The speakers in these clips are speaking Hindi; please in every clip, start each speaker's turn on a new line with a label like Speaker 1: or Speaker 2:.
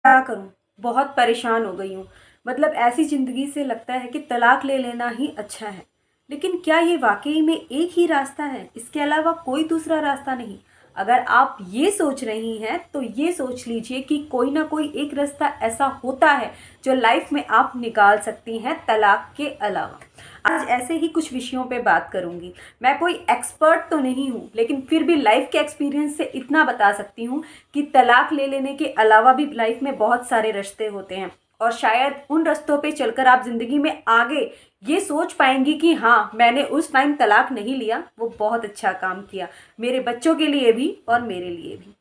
Speaker 1: क्या करूँ, बहुत परेशान हो गई हूँ। मतलब ऐसी ज़िंदगी से लगता है कि तलाक ले लेना ही अच्छा है। लेकिन क्या ये वाक़ई में एक ही रास्ता है? इसके अलावा कोई दूसरा रास्ता नहीं। अगर आप ये सोच रही हैं तो ये सोच लीजिए कि कोई ना कोई एक रास्ता ऐसा होता है जो लाइफ़ में आप निकाल सकती हैं तलाक के अलावा। आज ऐसे ही कुछ विषयों पे बात करूँगी। मैं कोई एक्सपर्ट तो नहीं हूँ, लेकिन फिर भी लाइफ़ के एक्सपीरियंस से इतना बता सकती हूँ कि तलाक ले लेने के अलावा भी लाइफ में बहुत सारे रास्ते होते हैं और शायद उन रास्तों पे चलकर आप ज़िंदगी में आगे ये सोच पाएंगी कि हाँ, मैंने उस टाइम तलाक नहीं लिया, वो बहुत अच्छा काम किया, मेरे बच्चों के लिए भी और मेरे लिए भी।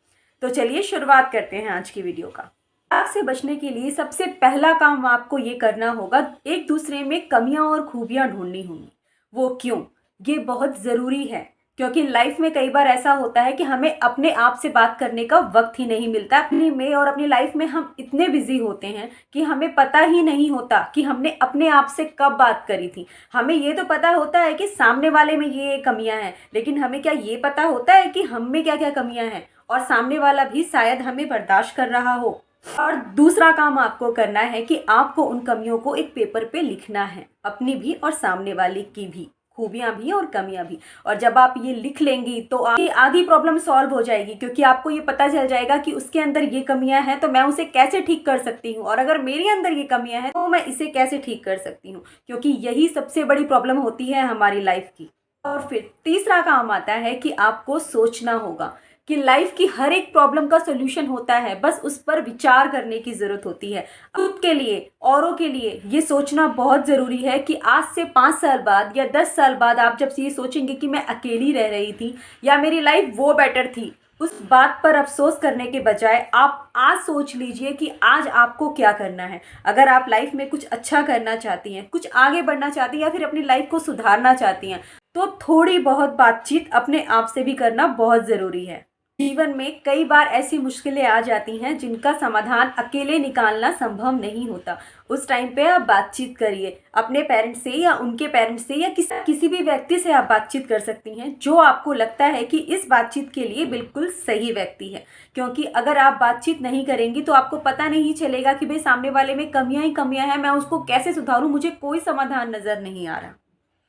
Speaker 1: तो चलिए शुरुआत करते हैं आज की वीडियो का। तलाक से बचने के लिए सबसे पहला काम आपको ये करना होगा, एक दूसरे में कमियां और खूबियां ढूंढनी होंगी। वो क्यों? ये बहुत ज़रूरी है क्योंकि लाइफ में कई बार ऐसा होता है कि हमें अपने आप से बात करने का वक्त ही नहीं मिलता। अपनी में और अपनी लाइफ में हम इतने बिजी होते हैं कि हमें पता ही नहीं होता कि हमने अपने आप से कब बात करी थी। हमें ये तो पता होता है कि सामने वाले में ये कमियां हैं, लेकिन हमें क्या ये पता होता है कि हम में क्या क्या कमियां हैं और सामने वाला भी शायद हमें बर्दाश्त कर रहा हो। और दूसरा काम आपको करना है कि आपको उन कमियों को एक पेपर पे लिखना है, अपनी भी और सामने वाले की भी, खूबियां भी और कमियां भी। और जब आप ये लिख लेंगी तो आपकी आधी प्रॉब्लम सॉल्व हो जाएगी, क्योंकि आपको ये पता चल जाएगा कि उसके अंदर ये कमियां हैं तो मैं उसे कैसे ठीक कर सकती हूँ, और अगर मेरे अंदर ये कमियां हैं तो मैं इसे कैसे ठीक कर सकती हूँ, क्योंकि यही सबसे बड़ी प्रॉब्लम होती है हमारी लाइफ की। और फिर तीसरा काम आता है कि आपको सोचना होगा कि लाइफ की हर एक प्रॉब्लम का सोल्यूशन होता है, बस उस पर विचार करने की ज़रूरत होती है। खुद के लिए, औरों के लिए ये सोचना बहुत ज़रूरी है कि आज से 5 साल बाद या 10 साल बाद आप जब से ये सोचेंगे कि मैं अकेली रह रही थी या मेरी लाइफ वो बेटर थी, उस बात पर अफसोस करने के बजाय आप आज सोच लीजिए कि आज आपको क्या करना है। अगर आप लाइफ में कुछ अच्छा करना चाहती हैं, कुछ आगे बढ़ना चाहती हैं या फिर अपनी लाइफ को सुधारना चाहती हैं, तो थोड़ी बहुत बातचीत अपने आप से भी करना बहुत ज़रूरी है। जीवन में कई बार ऐसी मुश्किलें आ जाती हैं जिनका समाधान अकेले निकालना संभव नहीं होता। उस टाइम पे आप बातचीत करिए अपने पेरेंट्स से या उनके पेरेंट्स से या किसी भी व्यक्ति से आप बातचीत कर सकती हैं जो आपको लगता है कि इस बातचीत के लिए बिल्कुल सही व्यक्ति है। क्योंकि अगर आप बातचीत नहीं करेंगी तो आपको पता नहीं चलेगा कि भाई सामने वाले में कमियां ही कमियां हैं, मैं उसको कैसे सुधारूं, मुझे कोई समाधान नजर नहीं आ रहा।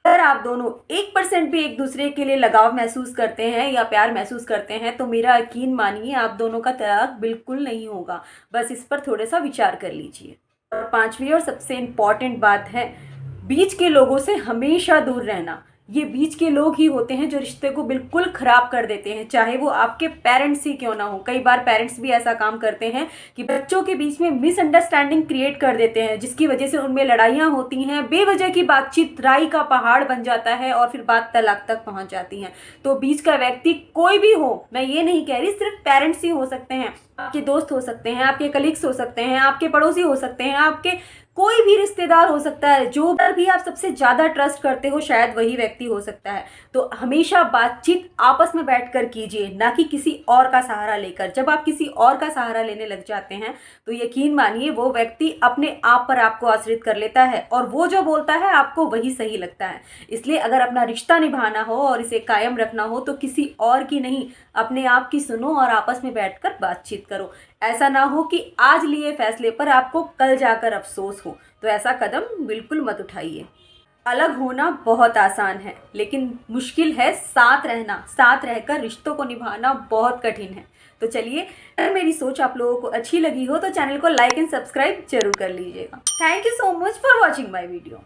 Speaker 1: अगर आप दोनों 1% भी एक दूसरे के लिए लगाव महसूस करते हैं या प्यार महसूस करते हैं तो मेरा यकीन मानिए आप दोनों का तलाक बिल्कुल नहीं होगा। बस इस पर थोड़ा सा विचार कर लीजिए। और पांचवी और सबसे इम्पॉर्टेंट बात है, बीच के लोगों से हमेशा दूर रहना। ये बीच के लोग ही होते हैं जो रिश्ते को बिल्कुल ख़राब कर देते हैं, चाहे वो आपके पेरेंट्स ही क्यों ना हो। कई बार पेरेंट्स भी ऐसा काम करते हैं कि बच्चों के बीच में मिसअंडरस्टैंडिंग क्रिएट कर देते हैं, जिसकी वजह से उनमें लड़ाइयाँ होती हैं, बेवजह की बातचीत राई का पहाड़ बन जाता है और फिर बात तलाक तक पहुँच जाती हैं। तो बीच का व्यक्ति कोई भी हो, मैं ये नहीं कह रही सिर्फ पेरेंट्स ही हो सकते हैं, आपके दोस्त हो सकते हैं, आपके कलीग्स हो सकते हैं, आपके पड़ोसी हो सकते हैं, आपके कोई भी रिश्तेदार हो सकता है। जो पर भी आप सबसे ज़्यादा ट्रस्ट करते हो शायद वही व्यक्ति हो सकता है। तो हमेशा बातचीत आपस में बैठकर कीजिए, ना कि किसी और का सहारा लेकर। जब आप किसी और का सहारा लेने लग जाते हैं तो यकीन मानिए वो व्यक्ति अपने आप पर आपको आश्रित कर लेता है और वो जो बोलता है आपको वही सही लगता है। इसलिए अगर अपना रिश्ता निभाना हो और इसे कायम रखना हो तो किसी और की नहीं, अपने आप की सुनो और आपस में बैठकर बातचीत करो। ऐसा ना हो कि आज लिए फैसले पर आपको कल जाकर अफसोस हो। तो ऐसा कदम बिल्कुल मत उठाइए। अलग होना बहुत आसान है, लेकिन मुश्किल है साथ रहना। साथ रहकर रिश्तों को निभाना बहुत कठिन है। तो चलिए, अगर मेरी सोच आप लोगों को अच्छी लगी हो तो चैनल को लाइक एंड सब्सक्राइब जरूर कर लीजिएगा। Thank you so much for watching my video.